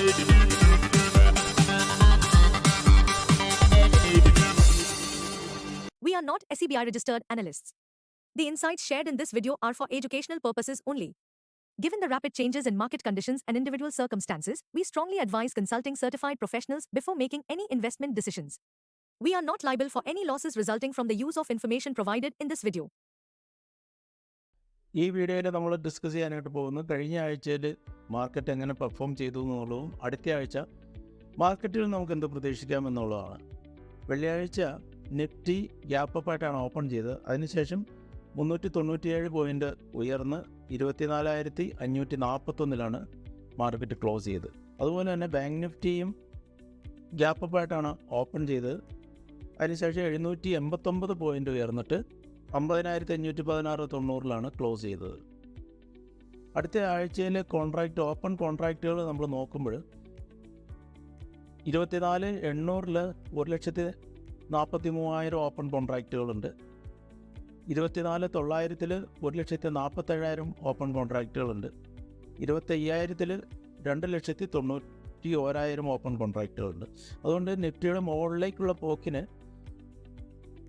We are not SEBI registered analysts. The insights shared in this video are for educational purposes only. Given the rapid changes in market conditions and individual circumstances, we strongly advise consulting certified professionals before making any investment decisions. We are not liable for any losses resulting from the use of information provided in this video. ഈ വീഡിയോയിൽ നമ്മൾ discuss ചെയ്യാനായിട്ട് പോകുന്നത് കഴിഞ്ഞ ആഴ്ചയിൽ market എങ്ങനെ perform ചെയ്തു എന്നുള്ളതും അടുത്ത ആഴ്ച മാർക്കറ്റിൽ നമുക്ക് എന്ത് പ്രതീക്ഷിക്കാം എന്നുള്ളതാണ്. വെള്ളിയാഴ്ച നിഫ്റ്റി ഗ്യാപ്പ് അപ്പായിട്ടാണ് ഓപ്പൺ ചെയ്തത്. അതിനുശേഷം 397 പോയിൻ്റ് ഉയർന്ന് 24,541 മാർക്കറ്റ് ക്ലോസ് ചെയ്തത്. അതുപോലെ തന്നെ ബാങ്ക് നിഫ്റ്റിയും ഗ്യാപ്പ് അപ്പായിട്ടാണ് ഓപ്പൺ ചെയ്തത്. അതിനുശേഷം 789 പോയിൻ്റ് ഉയർന്നിട്ട് 50,516 ക്ലോസ് ചെയ്തത്. അടുത്ത ആഴ്ചയിലെ ഓപ്പൺ കോൺട്രാക്റ്റുകൾ നമ്മൾ നോക്കുമ്പോൾ 24,800 1,43,000 ഓപ്പൺ കോൺട്രാക്റ്റുകളുണ്ട്. 24,900 1,47,000 ഓപ്പൺ കോൺട്രാക്റ്റുകളുണ്ട്. 25,000 2,91,000 ഓപ്പൺ കോൺട്രാക്റ്റുകളുണ്ട്. അതുകൊണ്ട് നിഫ്റ്റിയുടെ മുകളിലേക്കുള്ള പോക്കിന്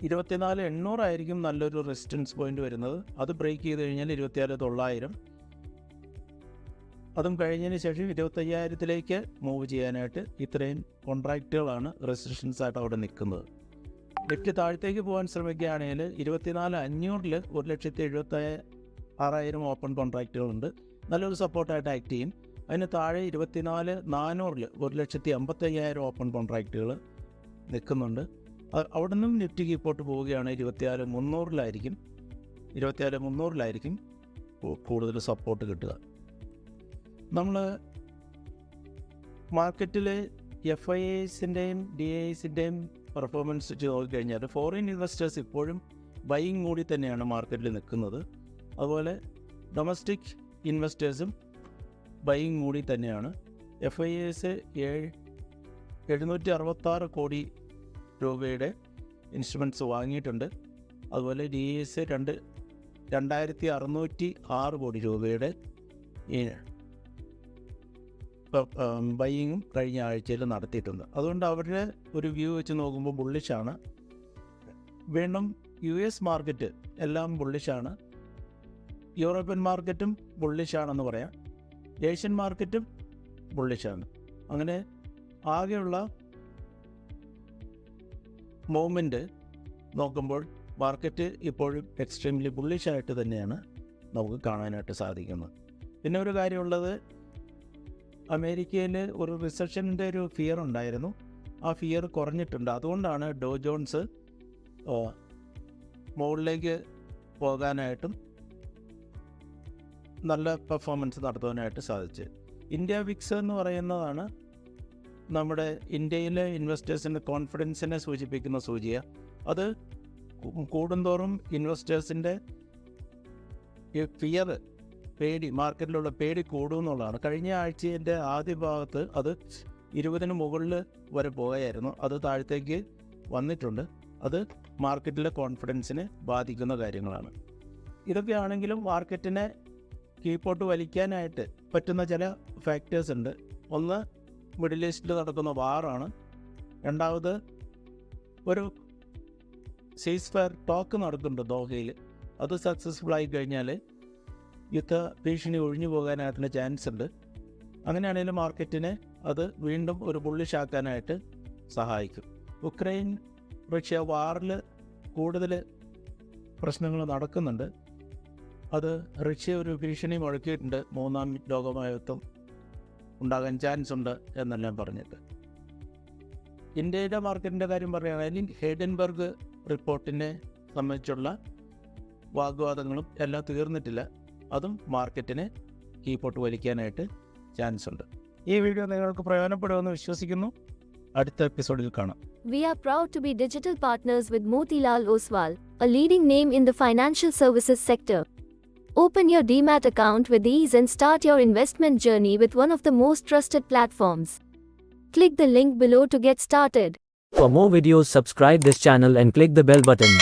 24,800 ആയിരിക്കും നല്ലൊരു റെസിസ്റ്റൻസ് പോയിന്റ് വരുന്നത്. അത് ബ്രേക്ക് ചെയ്ത് കഴിഞ്ഞാൽ 26,900, അതും കഴിഞ്ഞതിന് ശേഷം 25,000 മൂവ് ചെയ്യാനായിട്ട് ഇത്രയും കോൺട്രാക്റ്റുകളാണ് റെസിസ്റ്റൻസ് ആയിട്ട് അവിടെ നിൽക്കുന്നത്. നിഫ്റ്റി താഴത്തേക്ക് പോകാൻ ശ്രമിക്കുകയാണെങ്കിൽ 24,500 1,76,000 ഓപ്പൺ കോൺട്രാക്റ്റുകളുണ്ട്. നല്ലൊരു സപ്പോർട്ടായിട്ട് ആക്ട് ചെയ്യും. അതിന് താഴെ 24,400 1,55,000 ഓപ്പൺ കോൺട്രാക്റ്റുകൾ നിൽക്കുന്നുണ്ട്. അവിടെ നിന്നും നിഫ്റ്റി കീപ്പോട്ട് പോവുകയാണ് 24,300 കൂടുതൽ സപ്പോർട്ട് കിട്ടുക. നമ്മൾ മാർക്കറ്റിലെ FIIസിൻ്റെയും DIIസിൻ്റെയും പെർഫോമൻസ് വെച്ച് നോക്കിക്കഴിഞ്ഞാൽ ഫോറിൻ ഇൻവെസ്റ്റേഴ്സ് ഇപ്പോഴും ബൈയിങ് കൂടി തന്നെയാണ് മാർക്കറ്റിൽ നിൽക്കുന്നത്. അതുപോലെ ഡൊമസ്റ്റിക് ഇൻവെസ്റ്റേഴ്സും ബൈയിങ് കൂടി തന്നെയാണ്. FIIs 766 കോടി രൂപയുടെ ഇൻസ്ട്രുമെൻറ്റ്സ് വാങ്ങിയിട്ടുണ്ട്. അതുപോലെ DIIs 2,606 കോടി രൂപയുടെ ബൈയിങ്ങും കഴിഞ്ഞ ആഴ്ചയിൽ നടത്തിയിട്ടുണ്ട്. അതുകൊണ്ട് അവരുടെ ഒരു വ്യൂ വെച്ച് നോക്കുമ്പോൾ ബുള്ളിഷാണ്. വീണ്ടും US മാർക്കറ്റ് എല്ലാം ബുള്ളിഷാണ്. യൂറോപ്യൻ മാർക്കറ്റും ബുള്ളിഷാണെന്ന് പറയാം. ഏഷ്യൻ മാർക്കറ്റും ബുള്ളിഷാണ്. അങ്ങനെ ആകെയുള്ള മൂവ്മെൻറ്റ് നോക്കുമ്പോൾ മാർക്കറ്റ് ഇപ്പോഴും എക്സ്ട്രീംലി ബുള്ളിഷായിട്ട് തന്നെയാണ് നമുക്ക് കാണാനായിട്ട് സാധിക്കുന്നത്. പിന്നെ ഒരു കാര്യമുള്ളത്, അമേരിക്കയിൽ ഒരു റിസഷൻ്റെ ഒരു ഫിയർ ഉണ്ടായിരുന്നു. ആ ഫിയർ കുറഞ്ഞിട്ടുണ്ട്. അതുകൊണ്ടാണ് ഡോ ജോൺസ് മുകളിലേക്ക് പോകാനായിട്ടും നല്ല പെർഫോമൻസ് നടത്താനായിട്ട് സാധിച്ചത്. ഇന്ത്യ വിക്സ് എന്ന് പറയുന്നതാണ് നമ്മുടെ ഇന്ത്യയിലെ ഇൻവെസ്റ്റേഴ്സിൻ്റെ കോൺഫിഡൻസിനെ സൂചിപ്പിക്കുന്ന സൂചിയാണ്. അത് കൂടുന്തോറും ഇൻവെസ്റ്റേഴ്സിൻ്റെ ഫിയർ, പേടി, മാർക്കറ്റിലുള്ള പേടി കൂടുമെന്നുള്ളതാണ്. കഴിഞ്ഞ ആഴ്ചയുടെ ആദ്യ ഭാഗത്ത് അത് 20 മുകളിൽ വരെ പോയായിരുന്നു. അത് താഴത്തേക്ക് വന്നിട്ടുണ്ട്. അത് മാർക്കറ്റിലെ കോൺഫിഡൻസിനെ ബാധിക്കുന്ന കാര്യങ്ങളാണ്. ഇതൊക്കെയാണെങ്കിലും മാർക്കറ്റിനെ കീപ്പോട്ട് വലിക്കാനായിട്ട് പറ്റുന്ന ചില ഫാക്ടേഴ്സ് ഉണ്ട്. ഒന്ന്, മിഡിൽ ഈസ്റ്റിൽ നടക്കുന്ന വാറാണ്. രണ്ടാമത്, ഒരു സീസ് ഫയർ ടോക്ക് നടക്കുന്നുണ്ട് ദോഹയിൽ. അത് സക്സസ്ഫുൾ ആയി കഴിഞ്ഞാൽ യുദ്ധ ഭീഷണി ഒഴിഞ്ഞു പോകാനായിട്ടുള്ള ചാൻസ് ഉണ്ട്. അങ്ങനെയാണെങ്കിലും മാർക്കറ്റിനെ അത് വീണ്ടും ഒരു ബുള്ളിഷാക്കാനായിട്ട് സഹായിക്കും. ഉക്രൈൻ റഷ്യ വാറിൽ കൂടുതൽ പ്രശ്നങ്ങൾ നടക്കുന്നുണ്ട്. അത് റഷ്യ ഒരു ഭീഷണി മുഴക്കിയിട്ടുണ്ട്. 3ാം ലോകമഹായുദ്ധം ഉണ്ടാകാൻ ചാൻസ് ഉണ്ട് എന്നെല്ലാം പറഞ്ഞിട്ട്. ഇന്ത്യയുടെ മാർക്കറ്റിൻ്റെ കാര്യം പറയുകയാണെങ്കിൽ ഹേഡൻബർഗ് റിപ്പോർട്ടിനെ സംബന്ധിച്ചുള്ള വാഗ്വാദങ്ങളും എല്ലാം തീർന്നിട്ടില്ല. അതും മാർക്കറ്റിനെ കീപ്പോട്ട് വലിക്കാനായിട്ട് ചാൻസ് ഉണ്ട്. ഈ വീഡിയോ നിങ്ങൾക്ക് പ്രയോജനപ്പെടുമെന്ന് വിശ്വസിക്കുന്നു. അടുത്ത എപ്പിസോഡിൽ കാണാം. We are proud to be digital partners with Motilal Oswal, a leading name in the financial services sector. Open your Demat account with ease and start your investment journey with one of the most trusted platforms. Click the link below to get started. For more videos, subscribe this channel and click the bell button.